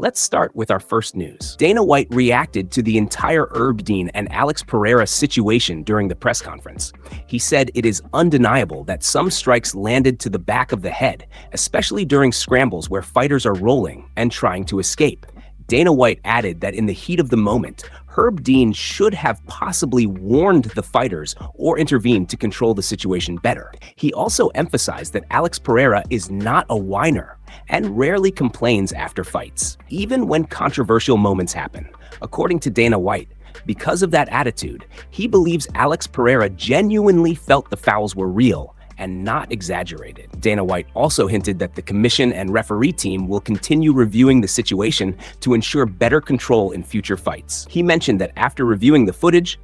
Let's start with our first news. Dana White reacted to the entire Herb Dean and Alex Pereira situation during the press conference. He said it is undeniable that some strikes landed to the back of the head, especially during scrambles where fighters are rolling and trying to escape. Dana White added that in the heat of the moment, Herb Dean should have possibly warned the fighters or intervened to control the situation better. He also emphasized that Alex Pereira is not a whiner and rarely complains after fights, even when controversial moments happen. According to Dana White, because of that attitude, he believes Alex Pereira genuinely felt the fouls were real and not exaggerated. Dana White also hinted that the commission and referee team will continue reviewing the situation to ensure better control in future fights. He mentioned that after reviewing the footage,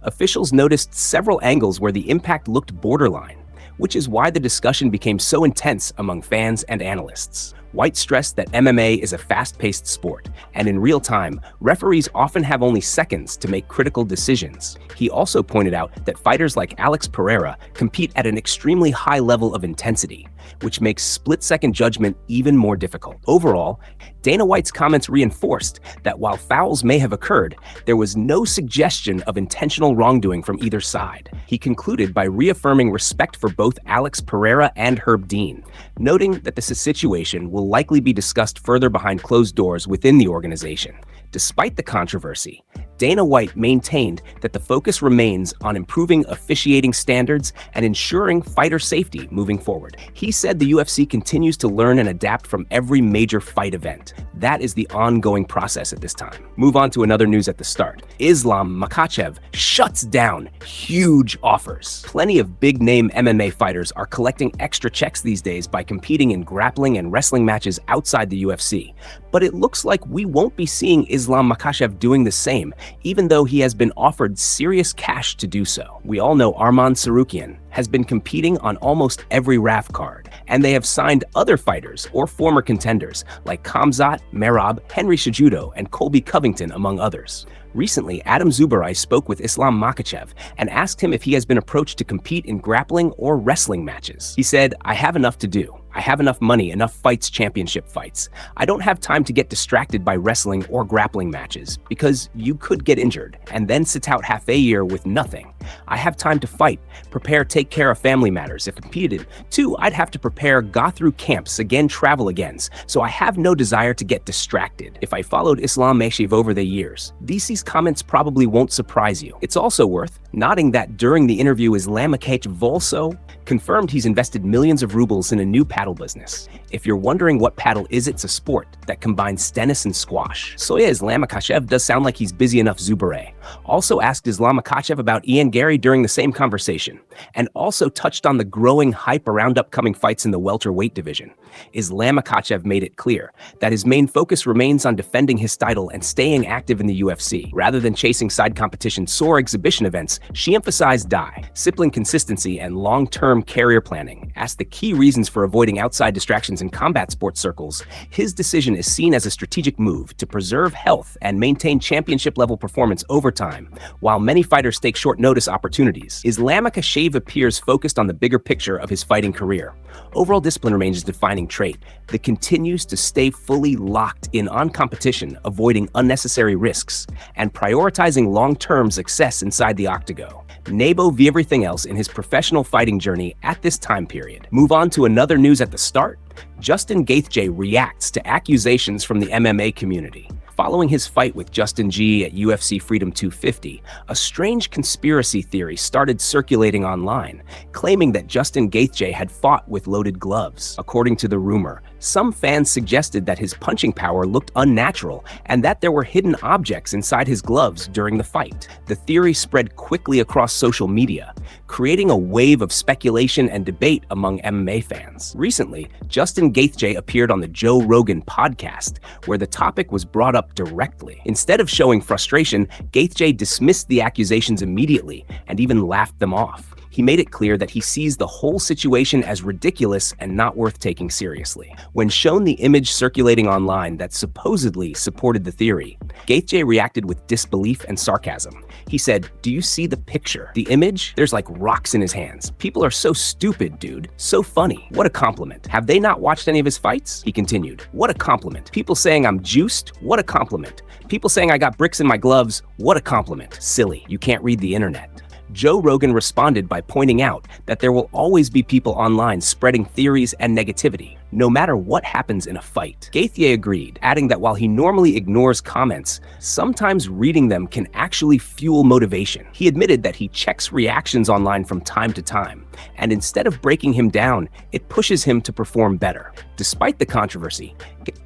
officials noticed several angles where the impact looked borderline, which is why the discussion became so intense among fans and analysts. White stressed that MMA is a fast-paced sport, and in real time, referees often have only seconds to make critical decisions. He also pointed out that fighters like Alex Pereira compete at an extremely high level of intensity, which makes split-second judgment even more difficult. Overall, Dana White's comments reinforced that while fouls may have occurred, there was no suggestion of intentional wrongdoing from either side. He concluded by reaffirming respect for both Alex Pereira and Herb Dean, noting that the situation will likely be discussed further behind closed doors within the organization. Despite the controversy, Dana White maintained that the focus remains on improving officiating standards and ensuring fighter safety moving forward. He said the UFC continues to learn and adapt from every major fight event. That is the ongoing process at this time. Move on to another news at the start. Islam Makhachev shuts down huge offers. Plenty of big-name MMA fighters are collecting extra checks these days by competing in grappling and wrestling matches outside the UFC. But it looks like we won't be seeing Islam Makhachev doing the same, even though he has been offered serious cash to do so. We all know Arman Tsarukyan has been competing on almost every RAF card, and they have signed other fighters or former contenders like Khamzat, Merab, Henry Cejudo, and Colby Covington, among others. Recently, Adam Zubarai spoke with Islam Makhachev and asked him if he has been approached to compete in grappling or wrestling matches. He said, "I have enough to do. I have enough money, enough fights, championship fights. I don't have time to get distracted by wrestling or grappling matches because you could get injured and then sit out half a year with nothing. I have time to fight, prepare, take care of family matters if competed. Too, I'd have to prepare, go through camps, again travel again, so I have no desire to get distracted if I followed Islam Makhachev over the years." DC's comments probably won't surprise you. It's also worth noting that during the interview, Islam Makhachev also confirmed he's invested millions of rubles in a new paddle business. If you're wondering what paddle is, it's a sport that combines tennis and squash. So yeah, Islam Makhachev does sound like he's busy enough. Zubaray also asked Islam Makhachev about Ian Gary during the same conversation, and also touched on the growing hype around upcoming fights in the welterweight division. Islam Makhachev made it clear that his main focus remains on defending his title and staying active in the UFC. Rather than chasing side competitions or exhibition events, she emphasized discipline, consistency, and long-term career planning. Asked the key reasons for avoiding outside distractions in combat sports circles, his decision is seen as a strategic move to preserve health and maintain championship-level performance over time. While many fighters take short-notice opportunities, Islam Makhachev appears focused on the bigger picture of his fighting career. Overall discipline remains his defining trait that continues to stay fully locked in on competition, avoiding unnecessary risks, and prioritizing long-term success inside the octagon. Nebo view everything else in his professional fighting journey at this time period. Move on to another news at the start. Justin Gaethje reacts to accusations from the MMA community. Following his fight with Justin G at UFC Freedom 250, a strange conspiracy theory started circulating online, claiming that Justin Gaethje had fought with loaded gloves. According to the rumor, some fans suggested that his punching power looked unnatural and that there were hidden objects inside his gloves during the fight. The theory spread quickly across social media, creating a wave of speculation and debate among MMA fans. Recently, Justin Gaethje appeared on the Joe Rogan podcast, where the topic was brought up directly. Instead of showing frustration, Gaethje dismissed the accusations immediately and even laughed them off. he made it clear that he sees the whole situation as ridiculous and not worth taking seriously. When shown the image circulating online that supposedly supported the theory, Gaethje reacted with disbelief and sarcasm. He said, "Do you see the picture? The image? There's like rocks in his hands. People are so stupid, dude. So funny. What a compliment. Have they not watched any of his fights?" He continued, "What a compliment. People saying I'm juiced? What a compliment. People saying I got bricks in my gloves? What a compliment. Silly. You can't read the internet." Joe Rogan responded by pointing out that there will always be people online spreading theories and negativity, no matter what happens in a fight. Gaethje agreed, adding that while he normally ignores comments, sometimes reading them can actually fuel motivation. He admitted that he checks reactions online from time to time, and instead of breaking him down, it pushes him to perform better. Despite the controversy,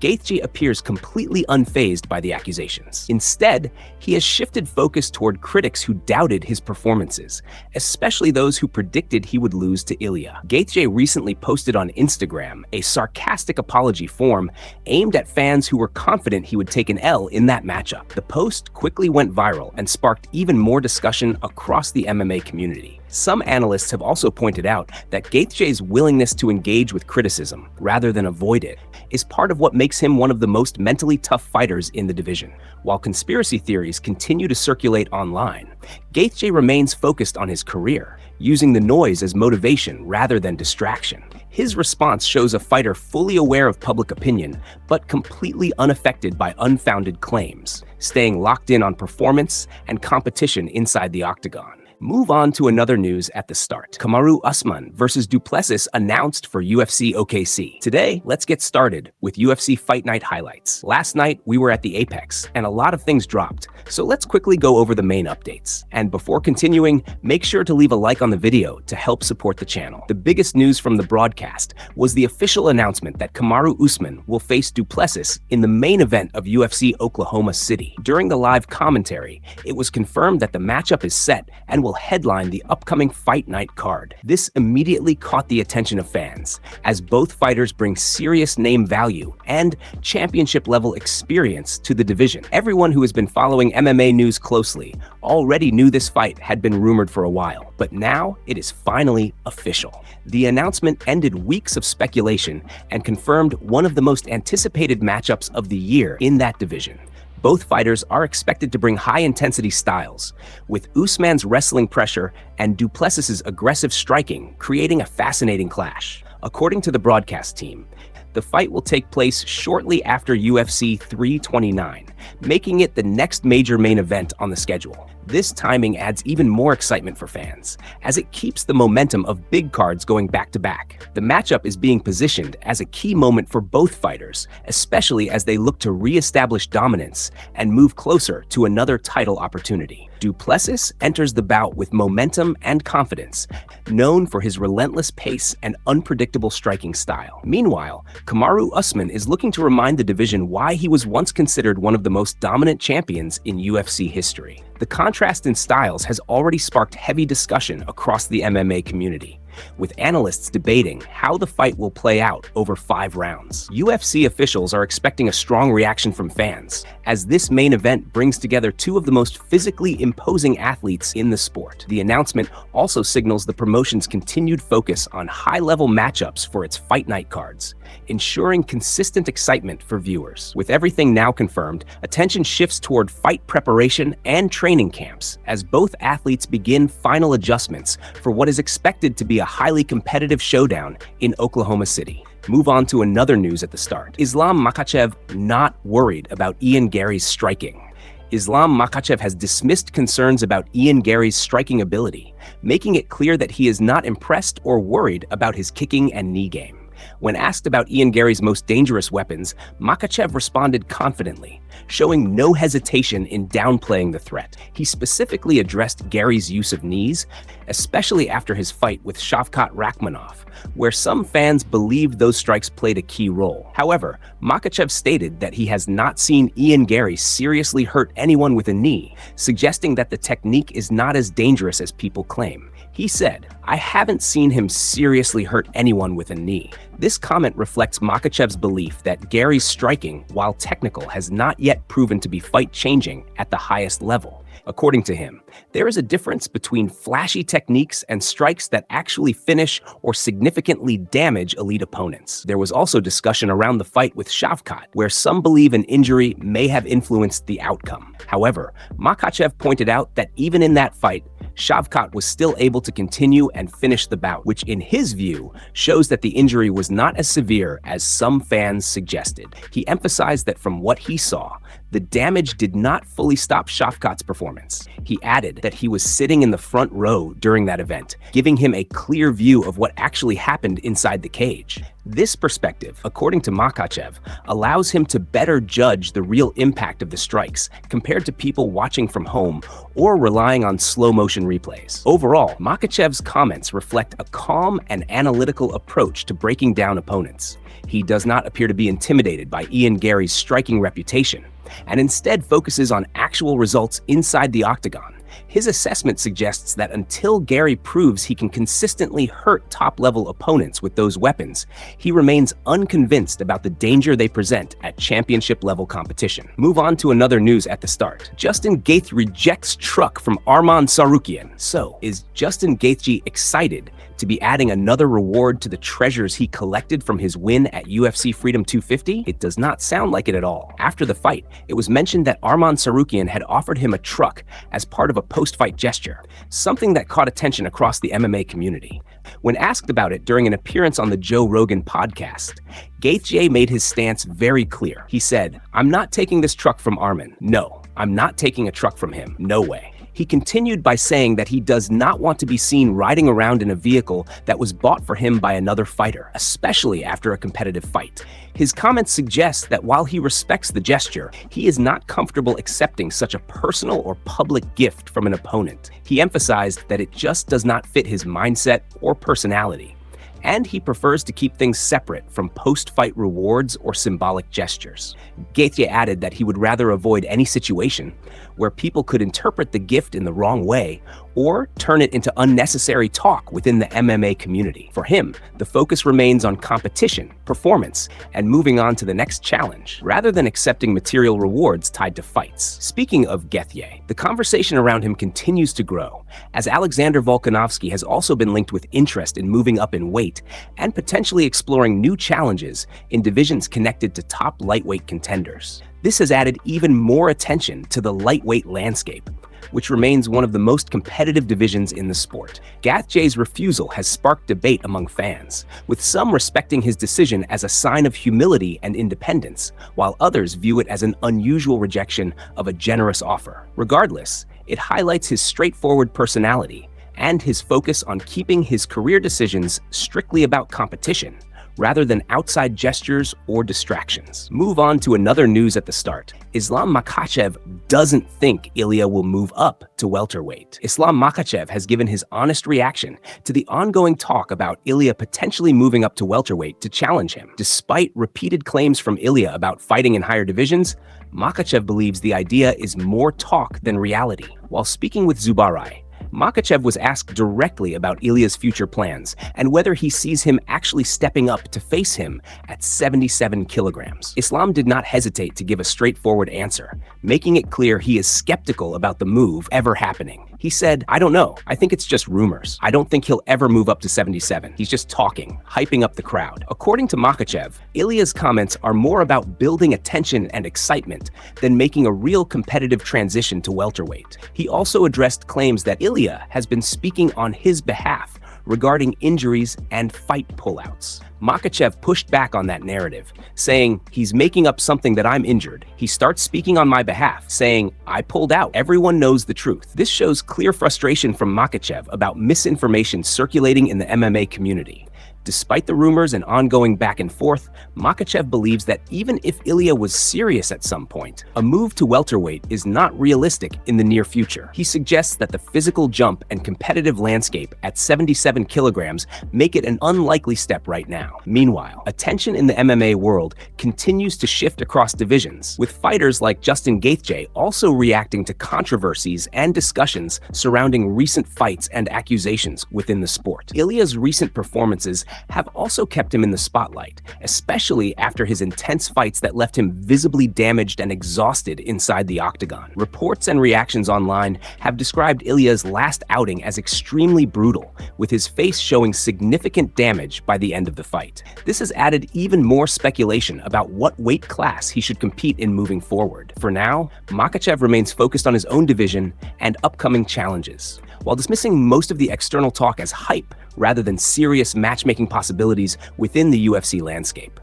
Gaethje appears completely unfazed by the accusations. Instead, he has shifted focus toward critics who doubted his performances, especially those who predicted he would lose to Ilya. Gaethje recently posted on Instagram a sarcastic apology form aimed at fans who were confident he would take an L in that matchup. The post quickly went viral and sparked even more discussion across the MMA community. Some analysts have also pointed out that Gaethje's willingness to engage with criticism, rather than avoid it, is part of what makes him one of the most mentally tough fighters in the division. While conspiracy theories continue to circulate online, Gaethje remains focused on his career, using the noise as motivation rather than distraction. His response shows a fighter fully aware of public opinion, but completely unaffected by unfounded claims, staying locked in on performance and competition inside the octagon. Move on to another news at the start. Kamaru Usman versus Du Plessis announced for UFC OKC. Today, let's get started with UFC Fight Night highlights. Last night, we were at the Apex, and a lot of things dropped, so let's quickly go over the main updates. And before continuing, make sure to leave a like on the video to help support the channel. The biggest news from the broadcast was the official announcement that Kamaru Usman will face Du Plessis in the main event of UFC Oklahoma City. During the live commentary, it was confirmed that the matchup is set and will headline the upcoming Fight Night card. This immediately caught the attention of fans, as both fighters bring serious name value and championship-level experience to the division. Everyone who has been following MMA news closely already knew this fight had been rumored for a while, but now it is finally official. The announcement ended weeks of speculation and confirmed one of the most anticipated matchups of the year in that division. Both fighters are expected to bring high-intensity styles, with Usman's wrestling pressure and Du Plessis' aggressive striking creating a fascinating clash. According to the broadcast team, the fight will take place shortly after UFC 329, making it the next major main event on the schedule. This timing adds even more excitement for fans, as it keeps the momentum of big cards going back-to-back. The matchup is being positioned as a key moment for both fighters, especially as they look to re-establish dominance and move closer to another title opportunity. Du Plessis enters the bout with momentum and confidence, known for his relentless pace and unpredictable striking style. Meanwhile, Kamaru Usman is looking to remind the division why he was once considered one of the most dominant champions in UFC history. The contrast in styles has already sparked heavy discussion across the MMA community, with analysts debating how the fight will play out over 5 rounds. UFC officials are expecting a strong reaction from fans, as this main event brings together two of the most physically imposing athletes in the sport. The announcement also signals the promotion's continued focus on high-level matchups for its Fight Night cards, ensuring consistent excitement for viewers. With everything now confirmed, attention shifts toward fight preparation and training camps, as both athletes begin final adjustments for what is expected to be a highly competitive showdown in Oklahoma City. Move on to another news at the start. Islam Makhachev not worried about Ian Gary's striking. Islam Makhachev has dismissed concerns about Ian Gary's striking ability, making it clear that he is not impressed or worried about his kicking and knee game. When asked about Ian Gary's most dangerous weapons, Makhachev responded confidently, showing no hesitation in downplaying the threat. He specifically addressed Gary's use of knees, especially after his fight with Shavkat Rakhmonov, where some fans believed those strikes played a key role. However, Makhachev stated that he has not seen Ian Gary seriously hurt anyone with a knee, suggesting that the technique is not as dangerous as people claim. He said, "I haven't seen him seriously hurt anyone with a knee." This comment reflects Makhachev's belief that Gary's striking, while technical, has not yet proven to be fight-changing at the highest level. According to him, there is a difference between flashy techniques and strikes that actually finish or significantly damage elite opponents. There was also discussion around the fight with Shavkat, where some believe an injury may have influenced the outcome. However, Makhachev pointed out that even in that fight, Shavkat was still able to continue and finish the bout, which in his view shows that the injury was not as severe as some fans suggested. He emphasized that from what he saw, the damage did not fully stop Shavkat's performance. He added that he was sitting in the front row during that event, giving him a clear view of what actually happened inside the cage. This perspective, according to Makhachev, allows him to better judge the real impact of the strikes compared to people watching from home or relying on slow-motion replays. Overall, Makhachev's comments reflect a calm and analytical approach to breaking down opponents. He does not appear to be intimidated by Ian Gary's striking reputation, and instead focuses on actual results inside the octagon. His assessment suggests that until Gary proves he can consistently hurt top-level opponents with those weapons, he remains unconvinced about the danger they present at championship-level competition. Move on to another news at the start. Justin Gaethje rejects truck from Arman Tsarukyan. So, is Justin Gaethje excited to be adding another reward to the treasures he collected from his win at UFC Freedom 250? It does not sound like it at all. After the fight, it was mentioned that Arman Tsarukyan had offered him a truck as part of a post-fight gesture, something that caught attention across the MMA community. When asked about it during an appearance on the Joe Rogan podcast, Gaethje made his stance very clear. He said, "I'm not taking this truck from Arman. No, I'm not taking a truck from him. No way." He continued by saying that he does not want to be seen riding around in a vehicle that was bought for him by another fighter, especially after a competitive fight. His comments suggest that while he respects the gesture, he is not comfortable accepting such a personal or public gift from an opponent. He emphasized that it just does not fit his mindset or personality, and he prefers to keep things separate from post-fight rewards or symbolic gestures. Gaethje added that he would rather avoid any situation where people could interpret the gift in the wrong way or turn it into unnecessary talk within the MMA community. For him, the focus remains on competition, performance, and moving on to the next challenge, rather than accepting material rewards tied to fights. Speaking of Gaethje, the conversation around him continues to grow, as Alexander Volkanovski has also been linked with interest in moving up in weight and potentially exploring new challenges in divisions connected to top lightweight contenders. This has added even more attention to the lightweight landscape, which remains one of the most competitive divisions in the sport. Gaethje's refusal has sparked debate among fans, with some respecting his decision as a sign of humility and independence, while others view it as an unusual rejection of a generous offer. Regardless, it highlights his straightforward personality and his focus on keeping his career decisions strictly about competition, rather than outside gestures or distractions. Move on to another news at the start. Islam Makhachev doesn't think Ilya will move up to welterweight. Islam Makhachev has given his honest reaction to the ongoing talk about Ilya potentially moving up to welterweight to challenge him. Despite repeated claims from Ilya about fighting in higher divisions, Makhachev believes the idea is more talk than reality. While speaking with Zubarai, Makhachev was asked directly about Ilya's future plans and whether he sees him actually stepping up to face him at 77 kilograms. Islam did not hesitate to give a straightforward answer, making it clear he is skeptical about the move ever happening. He said, "I don't know. I think it's just rumors. I don't think he'll ever move up to 77. He's just talking, hyping up the crowd." According to Makhachev, Ilya's comments are more about building attention and excitement than making a real competitive transition to welterweight. He also addressed claims that Ilya has been speaking on his behalf regarding injuries and fight pullouts. Makhachev pushed back on that narrative, saying, "He's making up something that I'm injured. He starts speaking on my behalf, saying, 'I pulled out. Everyone knows the truth.'" This shows clear frustration from Makhachev about misinformation circulating in the MMA community. Despite the rumors and ongoing back and forth, Makhachev believes that even if Ilya was serious at some point, a move to welterweight is not realistic in the near future. He suggests that the physical jump and competitive landscape at 77 kilograms make it an unlikely step right now. Meanwhile, attention in the MMA world continues to shift across divisions, with fighters like Justin Gaethje also reacting to controversies and discussions surrounding recent fights and accusations within the sport. Ilya's recent performances have also kept him in the spotlight, especially after his intense fights that left him visibly damaged and exhausted inside the octagon. Reports and reactions online have described Ilya's last outing as extremely brutal, with his face showing significant damage by the end of the fight. This has added even more speculation about what weight class he should compete in moving forward. For now, Makhachev remains focused on his own division and upcoming challenges, while dismissing most of the external talk as hype rather than serious matchmaking possibilities within the UFC landscape.